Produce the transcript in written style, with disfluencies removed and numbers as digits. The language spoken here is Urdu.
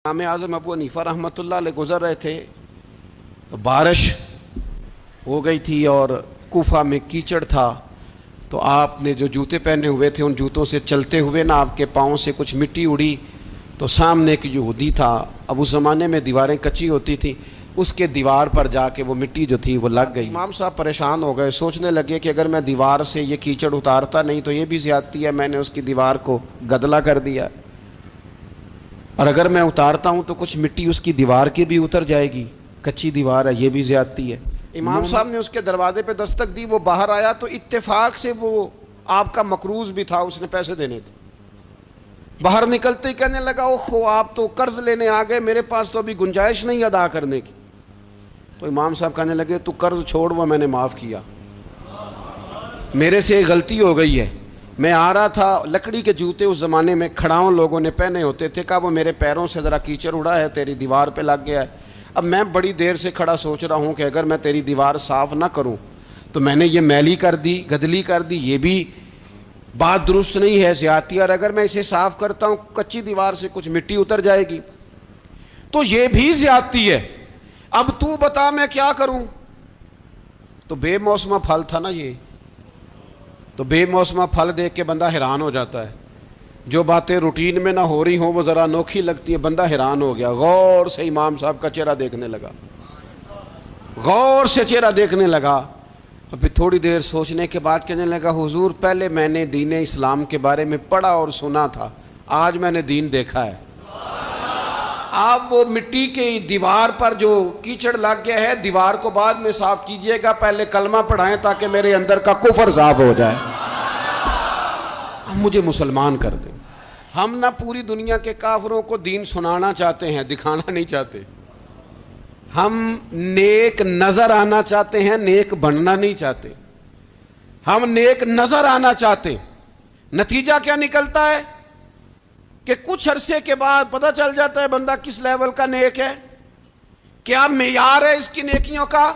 امام اعظم ابو حنیفہ رحمۃ اللہ علیہ گزر رہے تھے تو بارش ہو گئی تھی اور کوفہ میں کیچڑ تھا، تو آپ نے جو جوتے پہنے ہوئے تھے ان جوتوں سے چلتے ہوئے نا آپ کے پاؤں سے کچھ مٹی اڑی، تو سامنے ایک یہودی تھا، اب اس زمانے میں دیواریں کچی ہوتی تھیں، اس کے دیوار پر جا کے وہ مٹی جو تھی وہ لگ گئی۔ امام صاحب پریشان ہو گئے، سوچنے لگے کہ اگر میں دیوار سے یہ کیچڑ اتارتا نہیں تو یہ بھی زیادتی ہے، میں نے اس کی دیوار کو گدلا کر دیا، اور اگر میں اتارتا ہوں تو کچھ مٹی اس کی دیوار کی بھی اتر جائے گی، کچی دیوار ہے، یہ بھی زیادتی ہے۔ امام صاحب نے اس کے دروازے پہ دستک دی، وہ باہر آیا تو اتفاق سے وہ آپ کا مقروض بھی تھا، اس نے پیسے دینے تھے۔ باہر نکلتے ہی کہنے لگا اوہ آپ تو قرض لینے آ گئے، میرے پاس تو ابھی گنجائش نہیں ادا کرنے کی۔ تو امام صاحب کہنے لگے تو قرض چھوڑ، وہ میں نے معاف کیا، میرے سے ایک غلطی ہو گئی ہے، میں آ رہا تھا، لکڑی کے جوتے اس زمانے میں کھڑاؤں لوگوں نے پہنے ہوتے تھے، کہا وہ میرے پیروں سے ذرا کیچڑ اڑا ہے، تیری دیوار پہ لگ گیا ہے۔ اب میں بڑی دیر سے کھڑا سوچ رہا ہوں کہ اگر میں تیری دیوار صاف نہ کروں تو میں نے یہ میلی کر دی، گدلی کر دی، یہ بھی بات درست نہیں ہے، زیادتی، اور اگر میں اسے صاف کرتا ہوں کچی دیوار سے کچھ مٹی اتر جائے گی تو یہ بھی زیادتی ہے، اب تو بتا میں کیا کروں۔ تو بے موسمہ پھل تھا نا یہ، تو بے موسمہ پھل دیکھ کے بندہ حیران ہو جاتا ہے، جو باتیں روٹین میں نہ ہو رہی ہوں وہ ذرا انوکھی لگتی ہے، بندہ حیران ہو گیا، غور سے امام صاحب کا چہرہ دیکھنے لگا، غور سے چہرہ دیکھنے لگا، اور پھر تھوڑی دیر سوچنے کے بعد کہنے لگا حضور پہلے میں نے دین اسلام کے بارے میں پڑھا اور سنا تھا، آج میں نے دین دیکھا ہے۔ آپ وہ مٹی کی دیوار پر جو کیچڑ لگ گیا ہے، دیوار کو بعد میں صاف کیجئے گا، پہلے کلمہ پڑھائیں تاکہ میرے اندر کا کفر صاف ہو جائے، مجھے مسلمان کر دیں۔ ہم نہ پوری دنیا کے کافروں کو دین سنانا چاہتے ہیں، دکھانا نہیں چاہتے، ہم نیک نظر آنا چاہتے ہیں، نیک بننا نہیں چاہتے، ہم نیک نظر آنا چاہتے ہیں۔ نتیجہ کیا نکلتا ہے کہ کچھ عرصے کے بعد پتہ چل جاتا ہے بندہ کس لیول کا نیک ہے، کیا معیار ہے اس کی نیکیوں کا۔